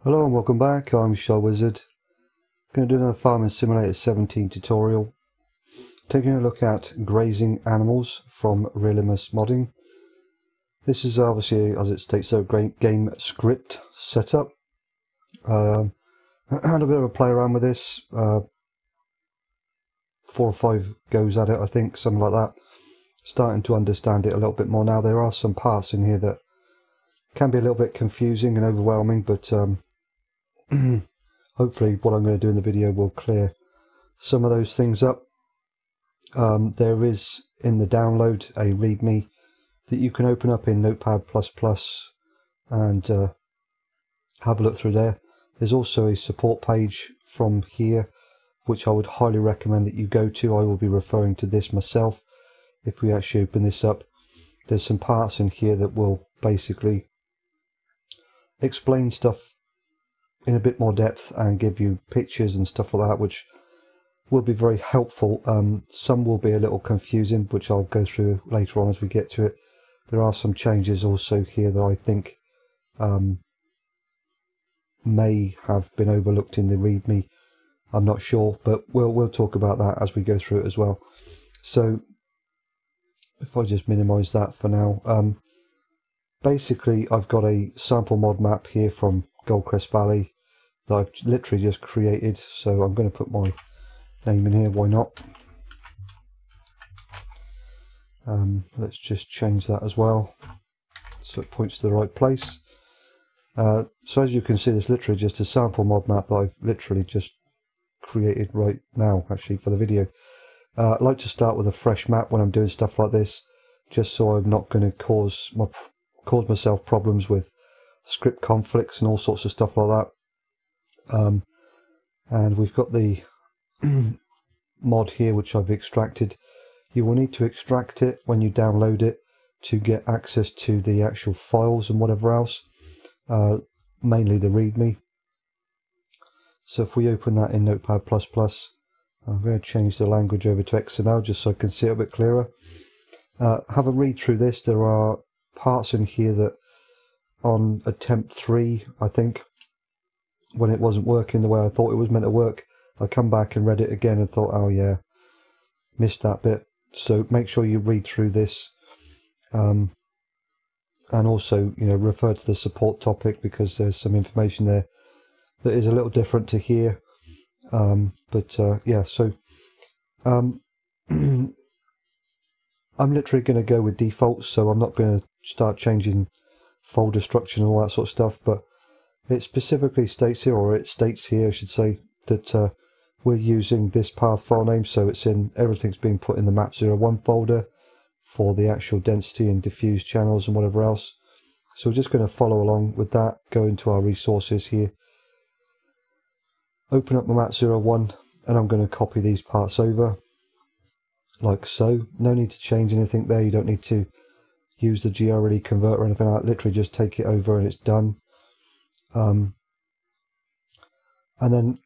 Hello and welcome back, I'm ShyWizard. Going to do another Farming Simulator 17 tutorial. Taking a look at Grazing Animals from Realismus Modding. This is obviously, as it states, a great game script setup. I had a bit of a play around with this. 4 or 5 goes at it, I think, something like that. Starting to understand it a little bit more now. There are some parts in here that can be a little bit confusing and overwhelming, but hopefully what I'm going to do in the video will clear some of those things up. There is in the download a readme that you can open up in Notepad++ and have a look through there. There's also a support page from here which I would highly recommend that you go to. I will be referring to this myself if we actually open this up. There's some parts in here that will basically explain stuff in a bit more depth and give you pictures and stuff like that, which will be very helpful. Some will be a little confusing, which I'll go through later on as we get to it. There are some changes also here that I think may have been overlooked in the readme. I'm not sure, but we'll talk about that as we go through it as well. So if I just minimize that for now, basically I've got a sample mod map here from Goldcrest Valley that I've literally just created, so I'm going to put my name in here, why not. Let's just change that as well so it points to the right place. So as you can see, there's literally just a sample mod map that I've literally just created right now actually for the video. I like to start with a fresh map when I'm doing stuff like this, just so I'm not going to cause myself problems with script conflicts and all sorts of stuff like that. And we've got the mod here which I've extracted. You will need to extract it when you download it to get access to the actual files and whatever else, mainly the readme. So if we open that in Notepad++, I'm going to change the language over to XML just so I can see it a bit clearer. Have a read through this. There are parts in here that on attempt 3, I think, when it wasn't working the way I thought it was meant to work, I come back and read it again and thought, oh yeah, missed that bit. So make sure you read through this, and also, you know, refer to the support topic because there's some information there that is a little different to here. Yeah, so I'm literally going to go with defaults, so I'm not going to start changing folder structure and all that sort of stuff, but it specifically states here, or it states here I should say, that we're using this path file name, so it's in, everything's being put in the map01 folder for the actual density and diffuse channels and whatever else. So we're just going to follow along with that, go into our resources here, open up my map01, and I'm going to copy these parts over like so. No need to change anything there, you don't need to use the GRLE converter or anything like that, literally just take it over and it's done. And then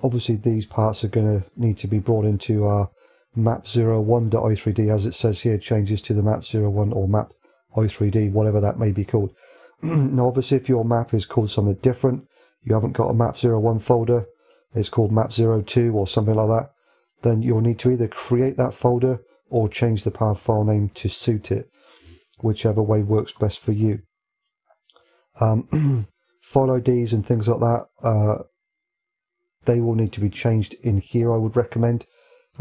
obviously these parts are going to need to be brought into our map01.i3d, as it says here, changes to the map01 or map i3d, whatever that may be called. Now obviously if your map is called something different, you haven't got a map01 folder, it's called map02 or something like that, then you'll need to either create that folder or change the path file name to suit it, whichever way works best for you. File IDs and things like that, they will need to be changed in here, I would recommend,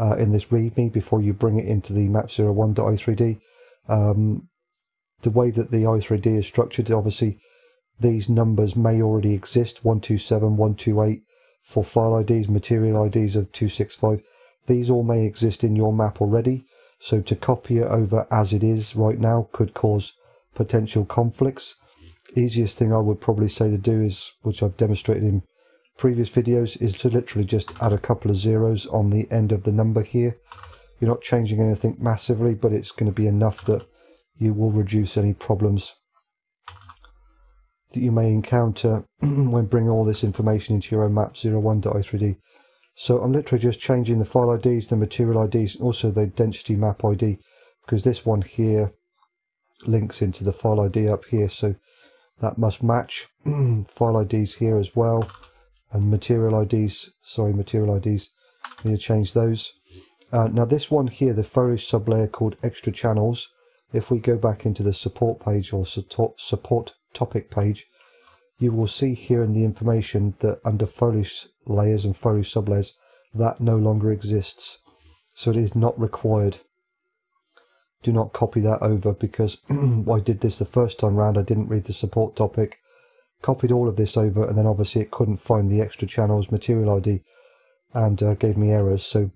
in this readme before you bring it into the map01.i3d. The way that the i3d is structured, obviously these numbers may already exist, 127, 128 for file IDs, material IDs of 265. These all may exist in your map already, so to copy it over as it is right now could cause potential conflicts. Easiest thing I would probably say to do is, which I've demonstrated in previous videos, is to literally just add a couple of zeros on the end of the number here. You're not changing anything massively, but it's going to be enough that you will reduce any problems that you may encounter when bringing all this information into your own map01.i3d. So I'm literally just changing the file IDs, the material IDs, and also the density map ID, because this one here links into the file ID up here. So that must match. File IDs here as well, and material IDs, material IDs, need to change those. Now this one here, the foliage sublayer called extra channels, if we go back into the support page or support topic page, you will see here in the information that under foliage layers and foliage sublayers, that no longer exists. So it is not required. Do not copy that over, because I did this the first time round. I didn't read the support topic, copied all of this over, and then obviously it couldn't find the extra channels material ID and gave me errors. So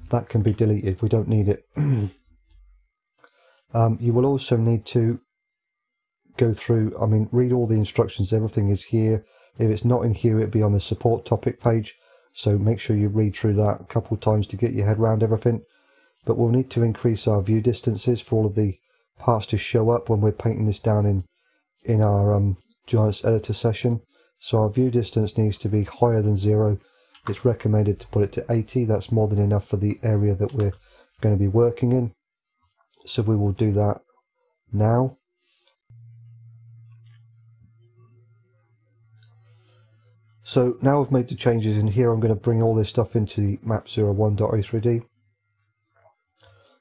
that can be deleted. We don't need it. You will also need to go through, read all the instructions. Everything is here. If it's not in here, it'll be on the support topic page. So make sure you read through that a couple of times to get your head around everything. But we'll need to increase our view distances for all of the parts to show up when we're painting this down in our Giants editor session. So our view distance needs to be higher than 0. It's recommended to put it to 80. That's more than enough for the area that we're going to be working in. So we will do that now. So now I've made the changes in here. I'm going to bring all this stuff into the map01.i3d.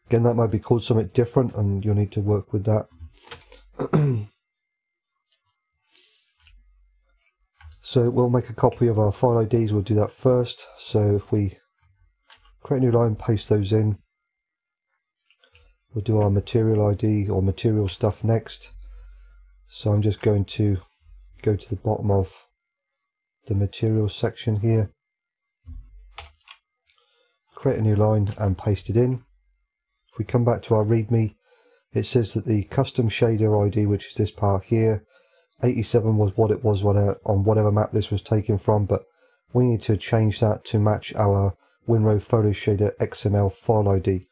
Again, that might be called something different, and you'll need to work with that. So we'll make a copy of our file IDs. We'll do that first. So if we create a new line, paste those in. We'll do our material ID or material stuff next. So I'm just going to go to the bottom of the materials section here, create a new line and paste it in. If we come back to our readme, it says that the custom shader ID, which is this part here, 87 was what it was on whatever map this was taken from, but we need to change that to match our Winrow Foliage Shader XML file ID.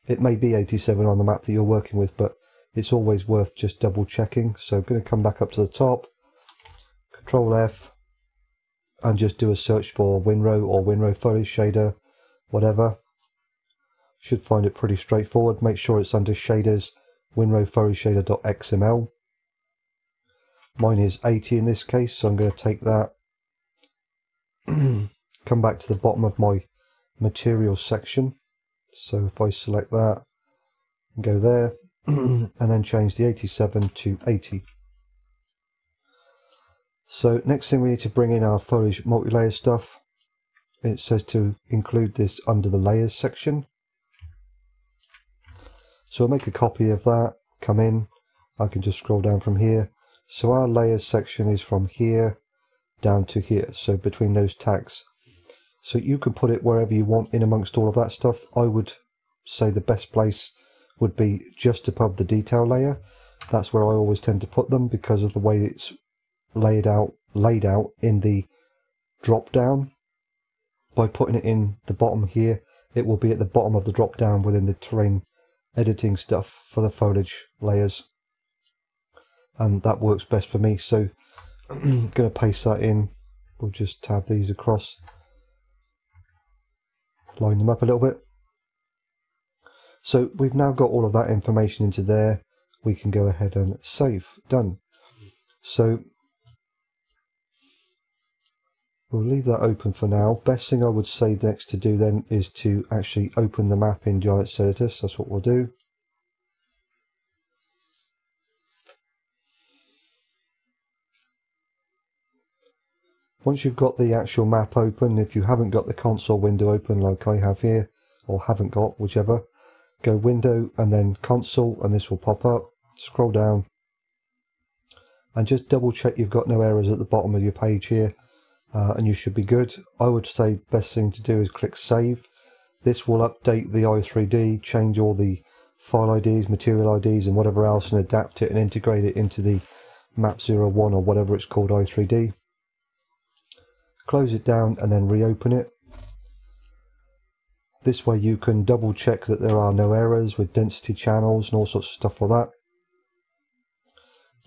It may be 87 on the map that you're working with, but it's always worth just double checking. So I'm going to come back up to the top, Control F, and just do a search for Winrow or Winrow Foliage Shader, whatever. Should find it pretty straightforward. Make sure it's under shaders, Winrow Foliage Shader.xml. Mine is 80 in this case, so I'm going to take that, come back to the bottom of my materials section. So if I select that, go there, and then change the 87 to 80. So next thing, we need to bring in our foliage multi-layer stuff. It says to include this under the layers section. So I'll make a copy of that, come in, I can just scroll down from here. So our layers section is from here down to here, so between those tags. So you can put it wherever you want in amongst all of that stuff. I would say the best place would be just above the detail layer. That's where I always tend to put them because of the way it's laid out in the drop down. By putting it in the bottom here, it will be at the bottom of the drop down within the terrain editing stuff for the foliage layers, and that works best for me. So I'm going to paste that in. We'll just tab these across, line them up a little bit. So we've now got all of that information into there. We can go ahead and save. Done. So we'll leave that open for now. Best thing I would say next to do then is to actually open the map in Giants Editor. So that's what we'll do. Once you've got the actual map open, if you haven't got the console window open like I have here, or haven't got, whichever, go Window and then Console, and this will pop up. Scroll down and just double check you've got no errors at the bottom of your page here, and you should be good. I would say best thing to do is click Save. This will update the i3D, change all the file IDs, material IDs and whatever else, and adapt it and integrate it into the map01 or whatever it's called i3D. Close it down and then reopen it. This way you can double check that there are no errors with density channels and all sorts of stuff like that.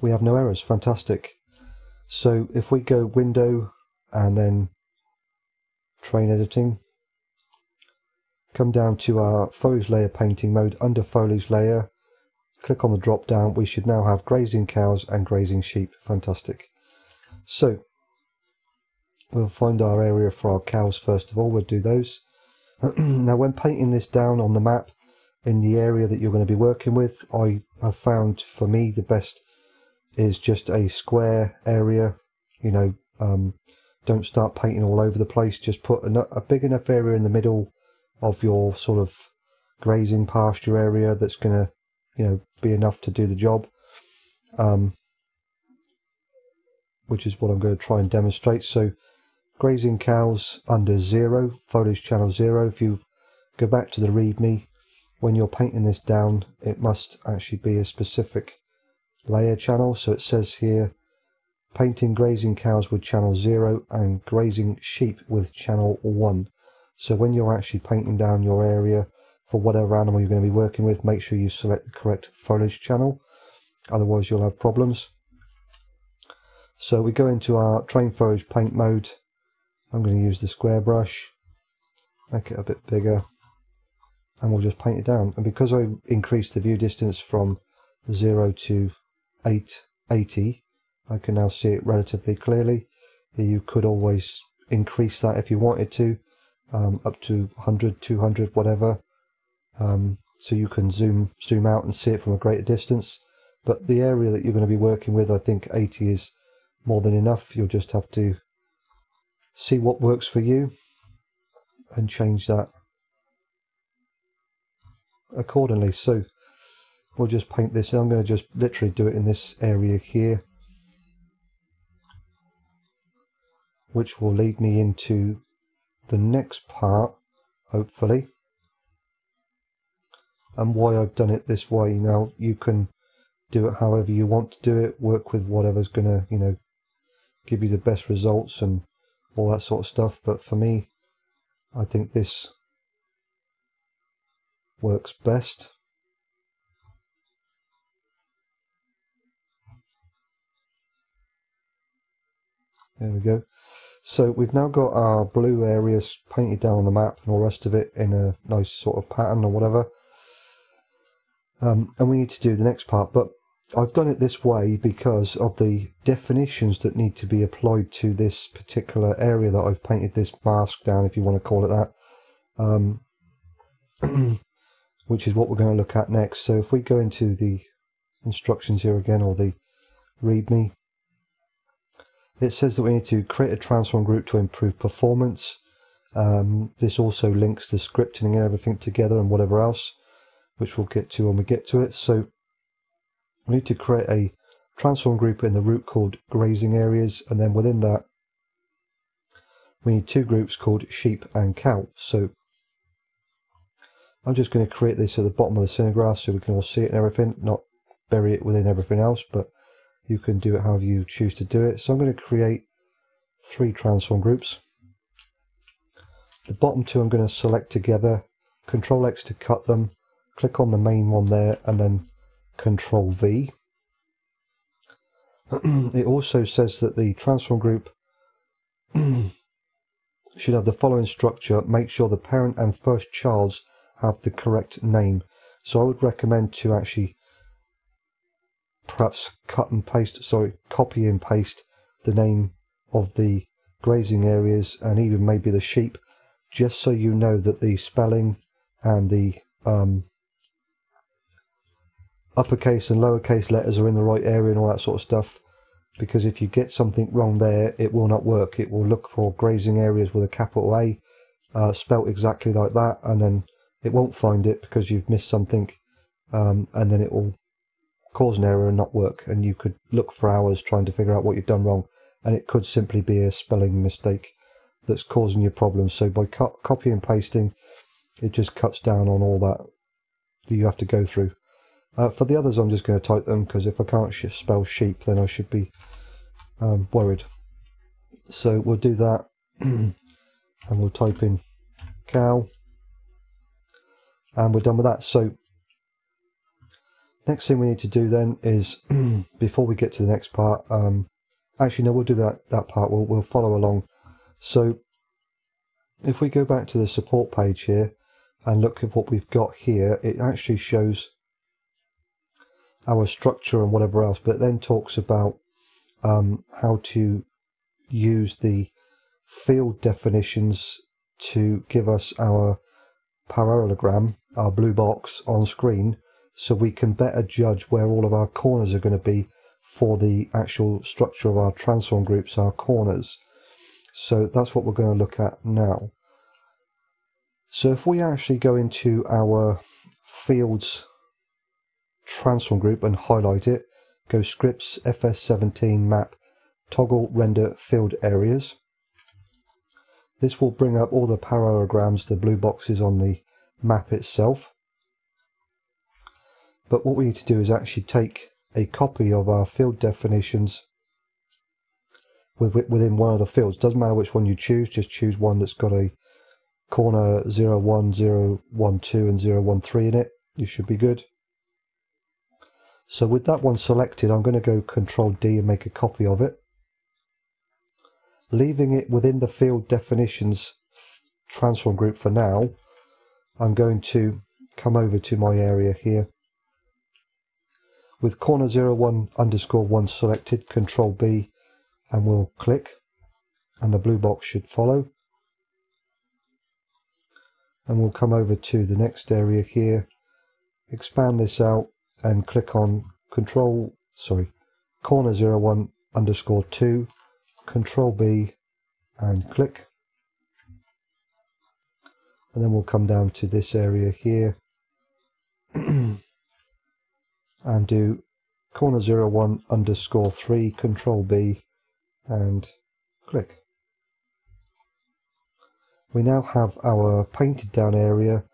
We have no errors, fantastic. So if we go Window and then Terrain Editing, come down to our Foliage Layer Painting mode, under Foliage Layer, click on the drop down, we should now have grazing cows and grazing sheep. Fantastic. So we'll find our area for our cows first of all. We'll do those. Now when painting this down on the map in the area that you're going to be working with, I have found for me the best is just a square area. You know, don't start painting all over the place. Just put a big enough area in the middle of your sort of grazing pasture area that's going to, you know, be enough to do the job, which is what I'm going to try and demonstrate. So grazing cows under 0, foliage channel 0. If you go back to the readme, when you're painting this down, it must actually be a specific layer channel. So it says here, painting grazing cows with channel 0 and grazing sheep with channel 1. So when you're actually painting down your area for whatever animal you're going to be working with, make sure you select the correct foliage channel, otherwise you'll have problems. So we go into our train foliage paint mode. I'm going to use the square brush, make it a bit bigger, and we'll just paint it down. And because I increased the view distance from 0 to 880, I can now see it relatively clearly. You could always increase that if you wanted to, up to 100, 200, whatever, so you can zoom out and see it from a greater distance. But the area that you're going to be working with, I think 80 is more than enough. You'll just have to see what works for you and change that accordingly. So we'll just paint this. I'm going to just literally do it in this area here, which will lead me into the next part, hopefully. And why I've done it this way. Now you can do it however you want to do it, work with whatever's going to, you know, give you the best results and all that sort of stuff, but for me, I think this works best. There we go. So we've now got our blue areas painted down on the map and all the rest of it in a nice sort of pattern or whatever. And we need to do the next part, but I've done it this way because of the definitions that need to be applied to this particular area that I've painted this mask down, if you want to call it that, which is what we're going to look at next. So if we go into the instructions here again, or the readme, it says that we need to create a transform group to improve performance. This also links the scripting and everything together and whatever else, which we'll get to when we get to it. So we need to create a transform group in the root called grazing areas, and then within that we need two groups called sheep and cow. So I'm just going to create this at the bottom of the cinnagrass so we can all see it and everything, not bury it within everything else, but you can do it however you choose to do it. So I'm going to create 3 transform groups. The bottom 2 I'm going to select together, Control X to cut them, click on the main one there, and then Control V. It also says that the transform group should have the following structure. Make sure the parent and first childs have the correct name. So I would recommend to actually perhaps copy and paste the name of the grazing areas and even maybe the sheep, just so you know that the spelling and the uppercase and lowercase letters are in the right area and all that sort of stuff. Because if you get something wrong there, it will not work. It will look for grazing areas with a capital A spelt exactly like that, and then it won't find it because you've missed something, and then it will cause an error and not work, and you could look for hours trying to figure out what you've done wrong, and it could simply be a spelling mistake that's causing you problems. So by copy and pasting, it just cuts down on all that you have to go through. For the others, I'm just going to type them, because if I can't spell sheep, then I should be worried. So we'll do that, and we'll type in cow, and we're done with that. So next thing we need to do then is, before we get to the next part, actually no, we'll do that part, we'll follow along. So if we go back to the support page here and look at what we've got here, it actually shows our structure and whatever else, but it then talks about how to use the field definitions to give us our parallelogram, our blue box on screen, so we can better judge where all of our corners are going to be for the actual structure of our transform groups, our corners. So that's what we're going to look at now. So if we actually go into our fields transform group and highlight it, go scripts, FS17 map, toggle render field areas. This will bring up all the parallelograms, the blue boxes on the map itself. But what we need to do is actually take a copy of our field definitions within one of the fields. Doesn't matter which one you choose, just choose one that's got a corner 01, 012 and 013 in it. You should be good. So with that one selected, I'm going to go Control D and make a copy of it. Leaving it within the field definitions transform group for now, I'm going to come over to my area here. With corner 01_1 selected, Control B, and we'll click, and the blue box should follow. And we'll come over to the next area here, expand this out, and click on corner 01_2, Control B, and click. And then we'll come down to this area here and do corner 01_3, Control B, and click. We now have our painted down area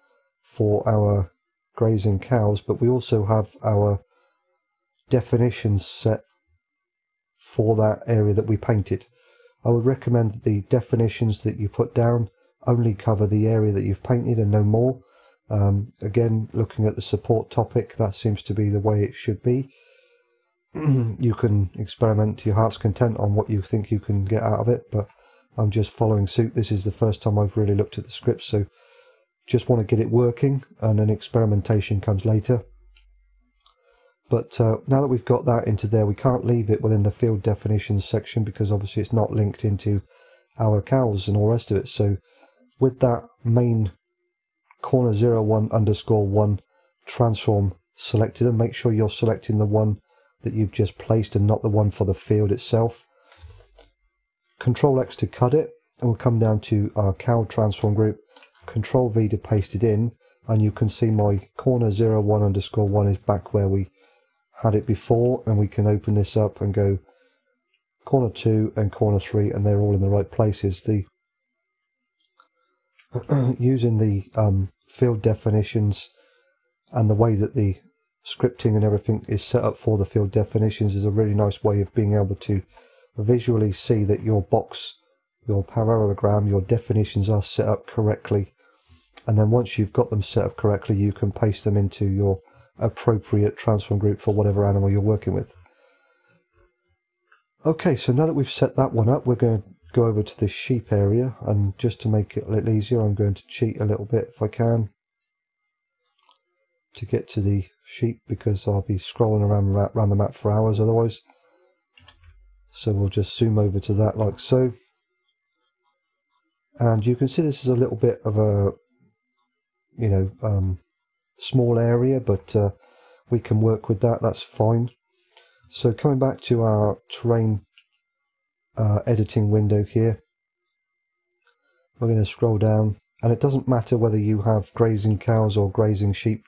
for our grazing cows, but we also have our definitions set for that area that we painted. I would recommend that the definitions that you put down only cover the area that you've painted and no more. Again, looking at the support topic, that seems to be the way it should be. You can experiment to your heart's content on what you think you can get out of it, but I'm just following suit. This is the first time I've really looked at the script, so just want to get it working, and then experimentation comes later. But now that we've got that into there, we can't leave it within the field definitions section because obviously it's not linked into our cows and all the rest of it. So with that main corner 01_1 transform selected, and make sure you're selecting the one that you've just placed and not the one for the field itself. Control X to cut it, and we'll come down to our cow transform group, Control V to paste it in, and you can see my corner 01_1 is back where we had it before, and we can open this up and go corner 2 and corner 3, and they're all in the right places. The using the field definitions and the way that the scripting and everything is set up for the field definitions is a really nice way of being able to visually see that your box, your parallelogram, your definitions are set up correctly, and then once you've got them set up correctly, you can paste them into your appropriate transform group for whatever animal you're working with. Okay, so now that we've set that one up, we're going to go over to the sheep area, and just to make it a little easier, I'm going to cheat a little bit if I can to get to the sheep, because I'll be scrolling around the map for hours otherwise. So we'll just zoom over to that like so, and you can see this is a little bit of a small area, but we can work with that, that's fine. So coming back to our terrain editing window here, we're going to scroll down, and it doesn't matter whether you have grazing cows or grazing sheep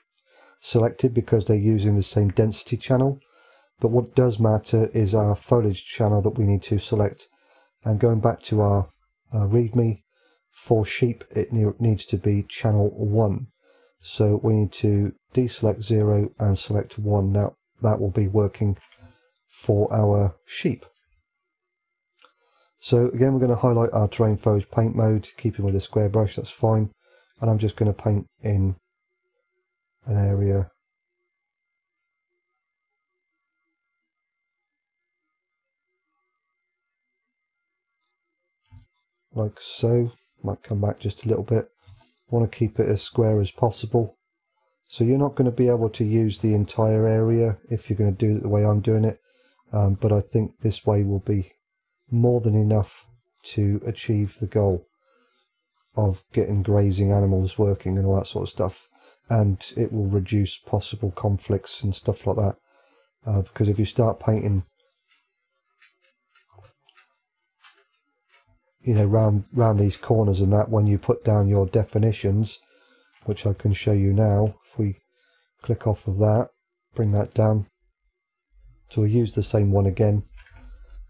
selected because they're using the same density channel, but what does matter is our foliage channel that we need to select. And going back to our readme, for sheep it needs to be channel 1, so we need to deselect 0 and select 1. Now that will be working for our sheep. So again, we're going to highlight our terrain foliage paint mode, keeping with the square brush, that's fine, and I'm just going to paint in an area like so. Might come back just a little bit. I want to keep it as square as possible, So you're not going to be able to use the entire area if you're going to do it the way I'm doing it, but I think this way will be more than enough to achieve the goal of getting grazing animals working and all that sort of stuff, and it will reduce possible conflicts and stuff like that, because if you start painting, you know, round these corners and that, when you put down your definitions, which I can show you now, if we click off of that, bring that down, so we'll use the same one again.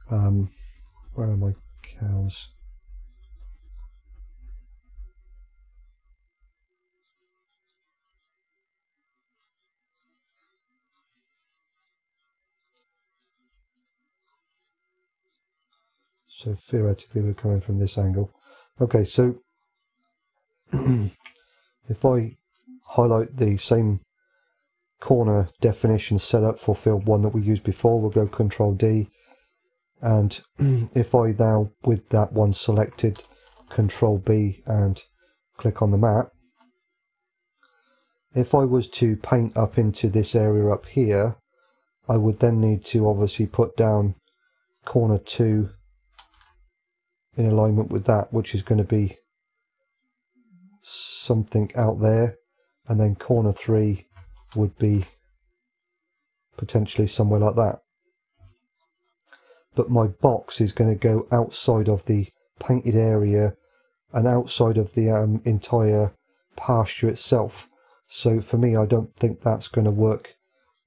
Where are my cows? So theoretically we're coming from this angle. Okay, so if I highlight the same corner definition setup for field 1 that we used before, we'll go Control D, and if I now, with that one selected, Control B and click on the map, if I was to paint up into this area up here, I would then need to obviously put down corner 2 in alignment with that, which is going to be something out there, and then corner 3 would be potentially somewhere like that. But my box is going to go outside of the painted area and outside of the entire pasture itself. So for me, I don't think that's going to work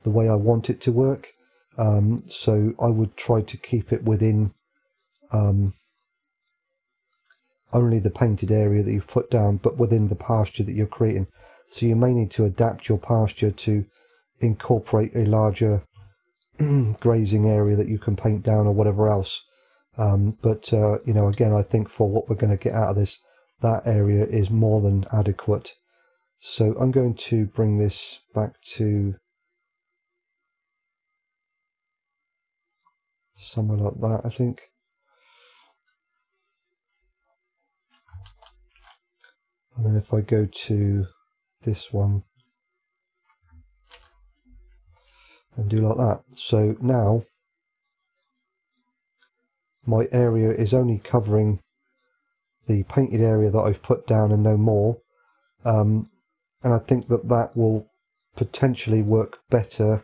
the way I want it to work. So I would try to keep it within only the painted area that you've put down, but within the pasture that you're creating. So you may need to adapt your pasture to incorporate a larger grazing area that you can paint down or whatever else. But you know, again, I think for what we're going to get out of this, that area is more than adequate. So I'm going to bring this back to somewhere like that, I think. And then if I go to this one and do like that. So now my area is only covering the painted area that I've put down and no more. And I think that that will potentially work better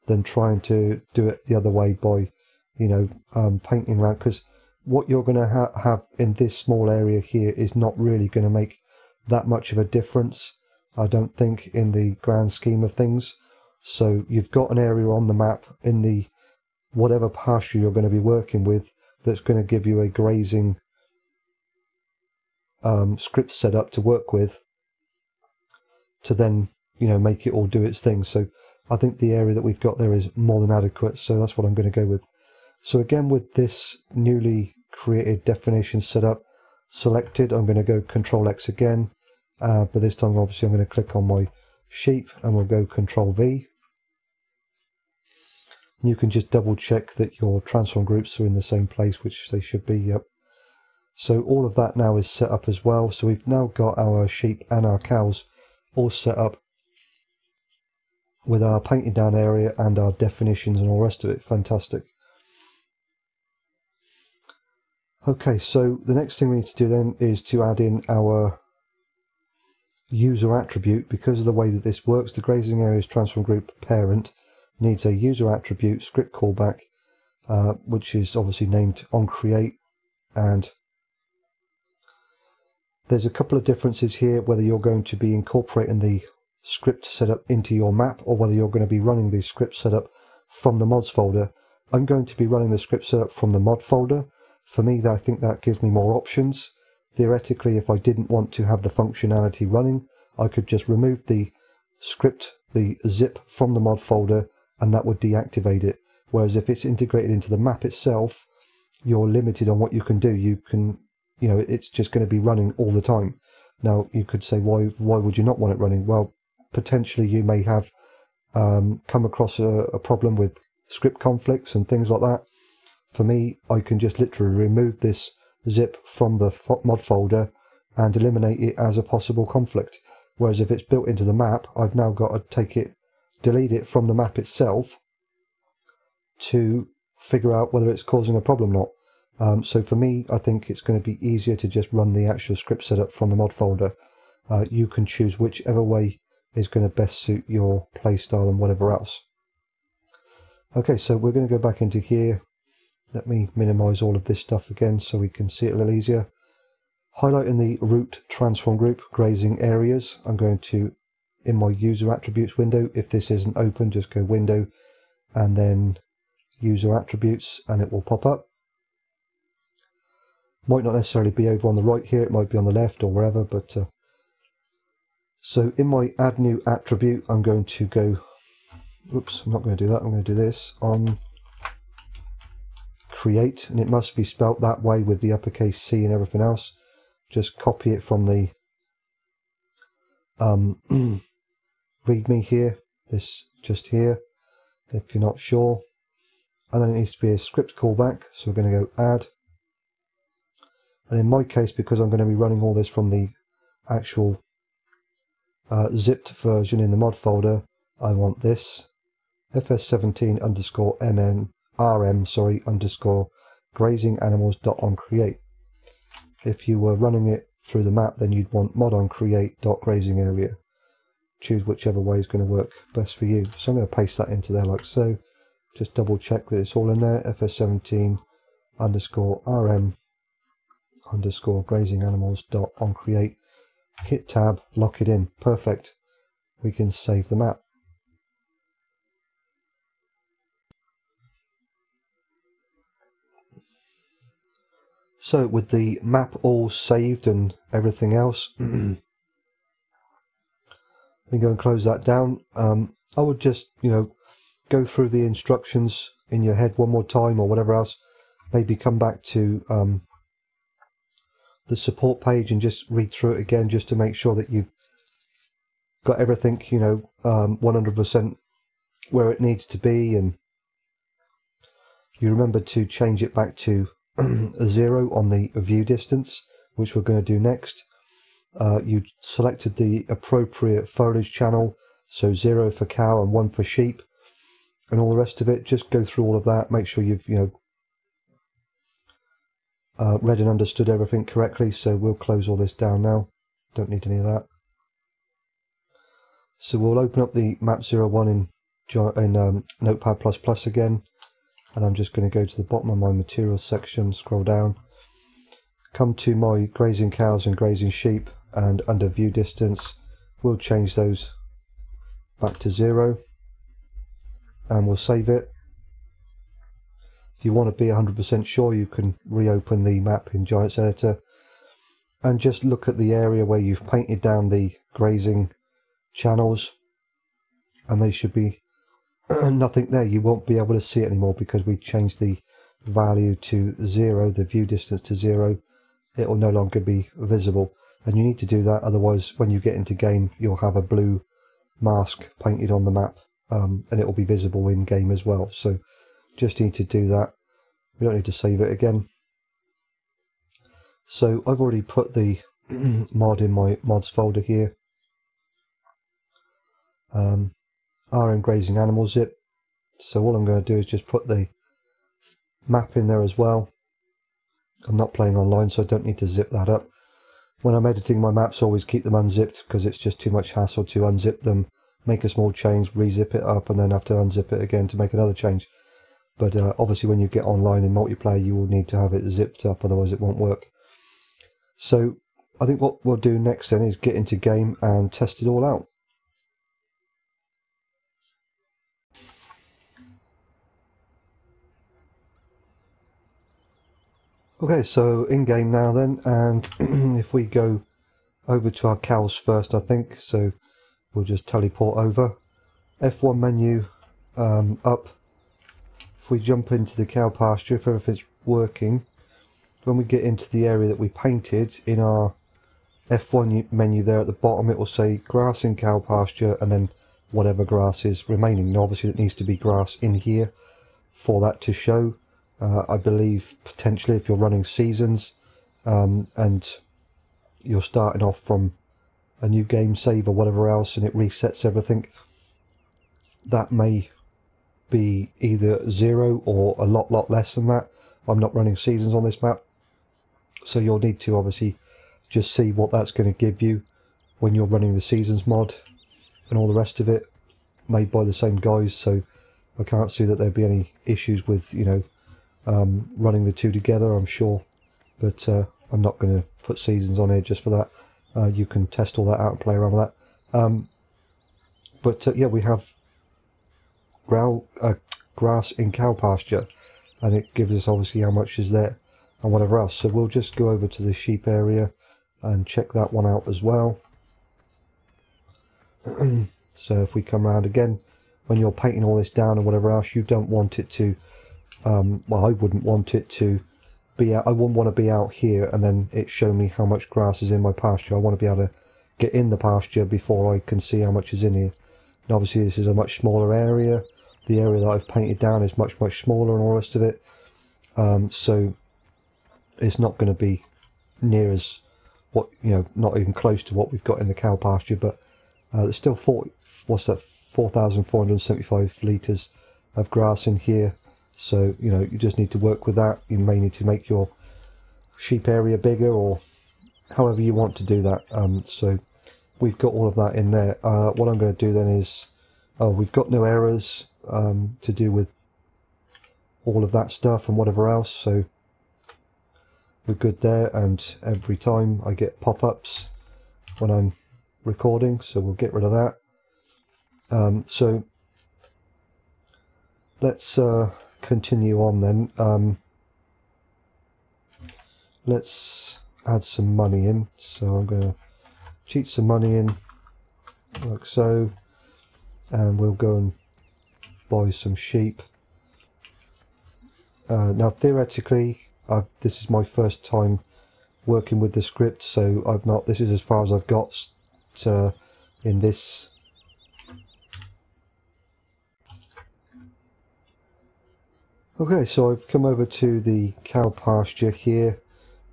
than trying to do it the other way by, you know, painting around, because what you're going to have in this small area here is not really going to make that much of a difference, I don't think, in the grand scheme of things. So you've got an area on the map in the whatever pasture you're going to be working with that's going to give you a grazing script set up to work with, to then, you know, make it all do its thing. So I think the area that we've got there is more than adequate, so that's what I'm going to go with. So again, with this newly created definition setup selected, I'm going to go Control X again, but this time obviously I'm going to click on my sheep and we'll go Control V. And you can just double check that your transform groups are in the same place, which they should be. Yep. So all of that now is set up as well. So we've now got our sheep and our cows all set up with our painted down area and our definitions and all the rest of it. Fantastic. Okay, so the next thing we need to do then is to add in our user attribute. Because of the way that this works, the grazing area's transform group parent needs a user attribute script callback, which is obviously named onCreate, and there's a couple of differences here, whether you're going to be incorporating the script setup into your map or whether you're going to be running the script setup from the mods folder. I'm going to be running the script setup from the mod folder. For me, I think that gives me more options. Theoretically, if I didn't want to have the functionality running, I could just remove the script, the zip from the mod folder, and that would deactivate it. Whereas if it's integrated into the map itself, you're limited on what you can do. You can, you know, it's just going to be running all the time. Now, you could say, why would you not want it running? Well, potentially you may have come across a problem with script conflicts and things like that. For me, I can just literally remove this zip from the mod folder and eliminate it as a possible conflict. Whereas if it's built into the map, I've now got to delete it from the map itself to figure out whether it's causing a problem or not. So for me, I think it's going to be easier to just run the actual script setup from the mod folder. You can choose whichever way is going to best suit your playstyle and whatever else. Okay, so we're going to go back into here. Let me minimize all of this stuff again so we can see it a little easier. Highlighting the root transform group, grazing areas, I'm going to, in my user attributes window, if this isn't open, just go window and then user attributes and it will pop up. Might not necessarily be over on the right here, it might be on the left or wherever, but so in my add new attribute, I'm going to go, oops, I'm not going to do that, I'm going to do this on create, and it must be spelt that way with the uppercase C and everything else. Just copy it from the readme here, this just here, if you're not sure. And then it needs to be a script callback, so we're going to go add. And in my case, because I'm going to be running all this from the actual zipped version in the mod folder, I want this FS17 underscore RM, sorry, underscore Grazing Animals dot on create. If you were running it through the map, then you'd want mod on create dot grazing area. Choose whichever way is going to work best for you. So I'm going to paste that into there like so. Just double check that it's all in there. FS17 underscore RM underscore Grazing Animals dot on create. Hit tab, lock it in. Perfect. We can save the map. So with the map all saved and everything else, we can go and close that down. I would just, go through the instructions in your head one more time or whatever else. Maybe come back to the support page and just read through it again, just to make sure that you've got everything, 100% where it needs to be, and you remember to change it back to 0 on the view distance, which we're going to do next. You selected the appropriate foliage channel, so 0 for cow and 1 for sheep, and all the rest of it. Just go through all of that, make sure you've read and understood everything correctly. So we'll close all this down now, don't need any of that. So we'll open up the map01 in Notepad++ again, and I'm just going to go to the bottom of my materials section, scroll down, come to my grazing cows and grazing sheep, and under view distance we'll change those back to 0 and we'll save it. If you want to be 100% sure, you can reopen the map in Giants Editor and just look at the area where you've painted down the grazing channels, and they should be nothing there. You won't be able to see it anymore because we changed the value to 0, the view distance to 0. It will no longer be visible, and you need to do that, otherwise when you get into game you'll have a blue mask painted on the map, and it will be visible in game as well. So just need to do that. We don't need to save it again. So I've already put the mod in my mods folder here. RM Grazing Animals zip. So all I'm going to do is just put the map in there as well. I'm not playing online, so I don't need to zip that up. When I'm editing my maps, I always keep them unzipped because it's just too much hassle to unzip them, make a small change, re-zip it up, and then have to unzip it again to make another change. But obviously when you get online in multiplayer, you will need to have it zipped up, otherwise it won't work. So I think what we'll do next then is get into game and test it all out. Okay, so in game now then, and if we go over to our cows first, I think, so we'll just teleport over. F1 menu up. If we jump into the cow pasture, if everything's working, when we get into the area that we painted, in our F1 menu there at the bottom, it will say grass in cow pasture and then whatever grass is remaining. Now obviously it needs to be grass in here for that to show. I believe potentially if you're running seasons and you're starting off from a new game save or whatever else and it resets everything, that may be either 0 or a lot less than that. I'm not running seasons on this map, so you'll need to obviously just see what that's going to give you when you're running the seasons mod and all the rest of it, made by the same guys, so I can't see that there'd be any issues with, you know, running the two together, I'm sure, but I'm not going to put seasons on here just for that. You can test all that out and play around with that. Yeah, we have grass in cow pasture, and it gives us obviously how much is there and whatever else. So we'll just go over to the sheep area and check that one out as well. So if we come around again, when you're painting all this down and whatever else, you don't want it to, well, I wouldn't want it to be out, I wouldn't want to be out here and then it show me how much grass is in my pasture. I want to be able to get in the pasture before I can see how much is in here. And obviously this is a much smaller area. The area that I've painted down is much smaller and all the rest of it. So it's not going to be near as what, you know, not even close to what we've got in the cow pasture, but there's still 4,475 litres of grass in here. So, you know, you just need to work with that. You may need to make your sheep area bigger or however you want to do that. So we've got all of that in there. What I'm going to do then is, we've got no errors to do with all of that stuff and whatever else, so we're good there. And every time I get pop-ups when I'm recording, so we'll get rid of that. So let's continue on then. Let's add some money in, so I'm going to cheat some money in like so, and we'll go and buy some sheep. Now theoretically, this is my first time working with the script, so I've not, this is as far as I've got in this. Okay, so I've come over to the cow pasture here.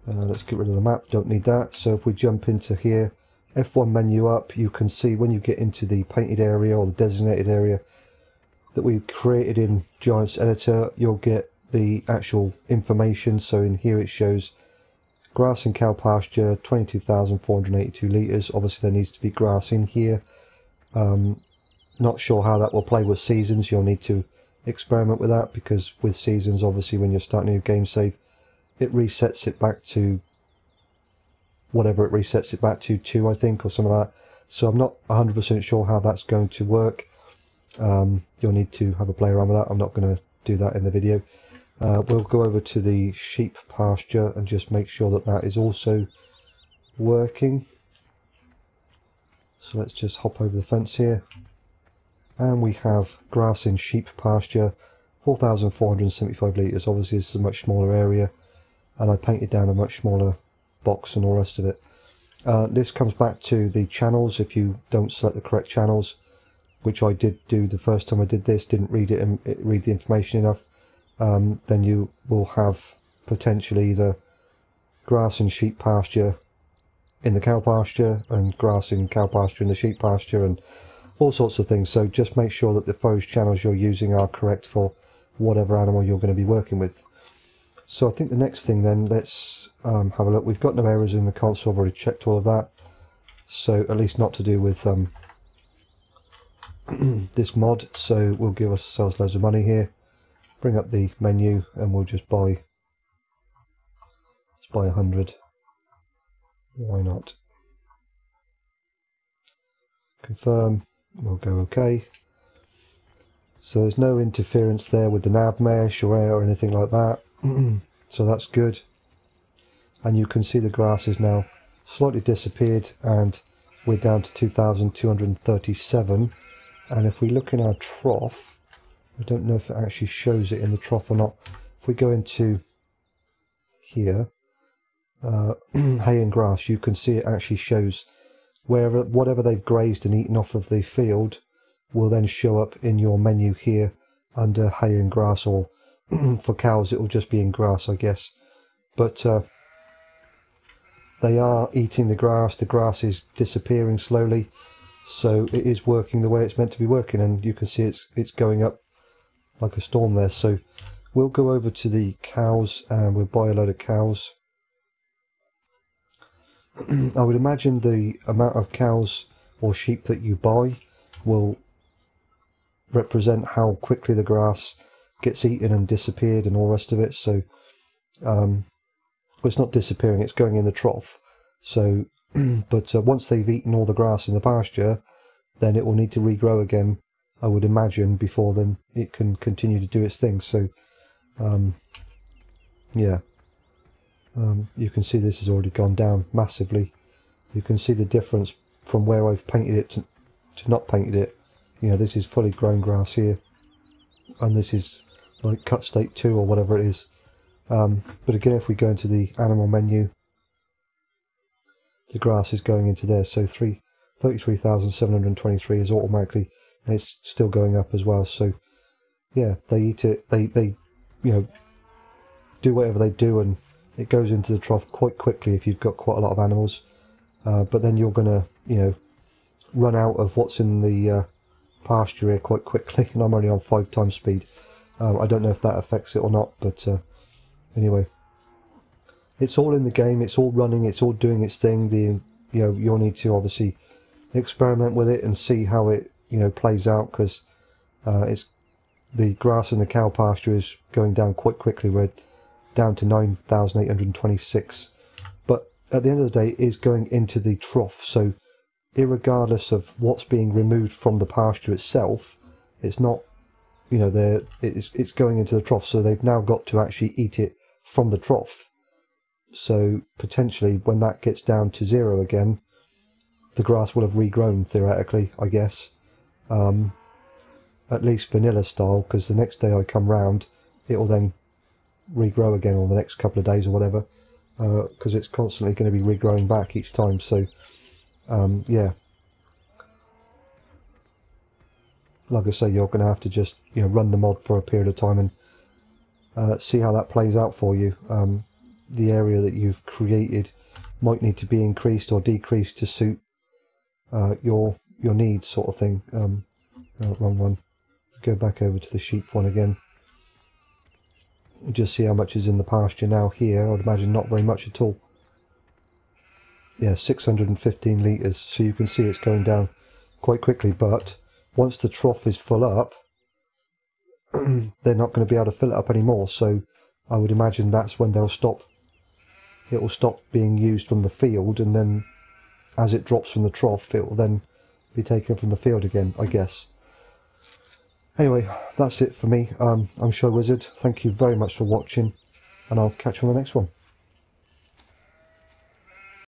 Let's get rid of the map, don't need that. So if we jump into here, F1 menu up, you can see when you get into the painted area or the designated area that we've created in Giants Editor, you'll get the actual information. So in here it shows grass and cow pasture, 22,482 litres. Obviously there needs to be grass in here. Not sure how that will play with seasons. You'll need to experiment with that, because with seasons, obviously when you're starting a new game save, it resets it back to whatever it resets it back to, 2 I think, or something like that. So I'm not 100% sure how that's going to work. You'll need to have a play around with that. I'm not going to do that in the video. We'll go over to the sheep pasture and just make sure that that is also working. So let's just hop over the fence here, and we have grass in sheep pasture, 4,475 litres. Obviously this is a much smaller area, and I painted down a much smaller box and all the rest of it. This comes back to the channels. If you don't select the correct channels, which I did do the first time I did this, didn't read it and read the information enough, then you will have potentially either grass and sheep pasture in the cow pasture and grass in cow pasture in the sheep pasture and all sorts of things. So just make sure that the forage channels you're using are correct for whatever animal you're going to be working with. So I think the next thing then, let's have a look. We've got no errors in the console. I've already checked all of that, so at least not to do with this mod. So we'll give ourselves loads of money here, bring up the menu, and we'll just buy, let's buy 100. Why not? Confirm. We'll go OK. So there's no interference there with the nav mesh or anything like that. So that's good. And you can see the grass is now slightly disappeared, and we're down to 2,237. And if we look in our trough, I don't know if it actually shows it in the trough or not. If we go into here, hay and grass, you can see it actually shows wherever, whatever they've grazed and eaten off of the field will then show up in your menu here under hay and grass, or for cows it will just be in grass, I guess. But they are eating the grass is disappearing slowly, so it is working the way it's meant to be working, and you can see it's going up like a storm there. So we'll go over to the cows and we'll buy a load of cows. I would imagine the amount of cows or sheep that you buy will represent how quickly the grass gets eaten and disappeared and all the rest of it. So well, it's not disappearing, it's going in the trough. So but once they've eaten all the grass in the pasture, then it will need to regrow again, I would imagine, before then it can continue to do its thing. So yeah, you can see this has already gone down massively. You can see the difference from where I've painted it to not painted it. You know, this is fully grown grass here, and this is like cut state 2 or whatever it is. But again, if we go into the animal menu, the grass is going into there, so 33,723 is automatically, and it's still going up as well. So yeah, they eat it, they you know, do whatever they do, and it goes into the trough quite quickly if you've got quite a lot of animals. But then you're gonna, you know, run out of what's in the pasture here quite quickly, and I'm only on 5 times speed. I don't know if that affects it or not, but anyway, it's all in the game, it's all running, it's all doing its thing. You know, you'll need to obviously experiment with it and see how it, you know, plays out, because it's the grass in the cow pasture is going down quite quickly. We're down to 9,826, but at the end of the day it is going into the trough, so irregardless of what's being removed from the pasture itself, it's not, you know, it's going into the trough, so they've now got to actually eat it from the trough. So potentially when that gets down to 0 again, the grass will have regrown, theoretically, I guess, at least vanilla style, because the next day I come round it will then regrow again, or the next couple of days or whatever, because it's constantly going to be regrowing back each time. So yeah, like I say, you're going to have to just, you know, run the mod for a period of time and see how that plays out for you. The area that you've created might need to be increased or decreased to suit your needs, sort of thing. Wrong one. Go back over to the sheep one again. Just see how much is in the pasture now. Here, I would imagine not very much at all. Yeah, 615 litres, so you can see it's going down quite quickly, but once the trough is full up, they're not going to be able to fill it up anymore, so I would imagine that's when they'll stop. It will stop being used from the field, and then as it drops from the trough, it will then be taken from the field again, I guess. Anyway, that's it for me. I'm ShyWizard. Thank you very much for watching, and I'll catch you on the next one.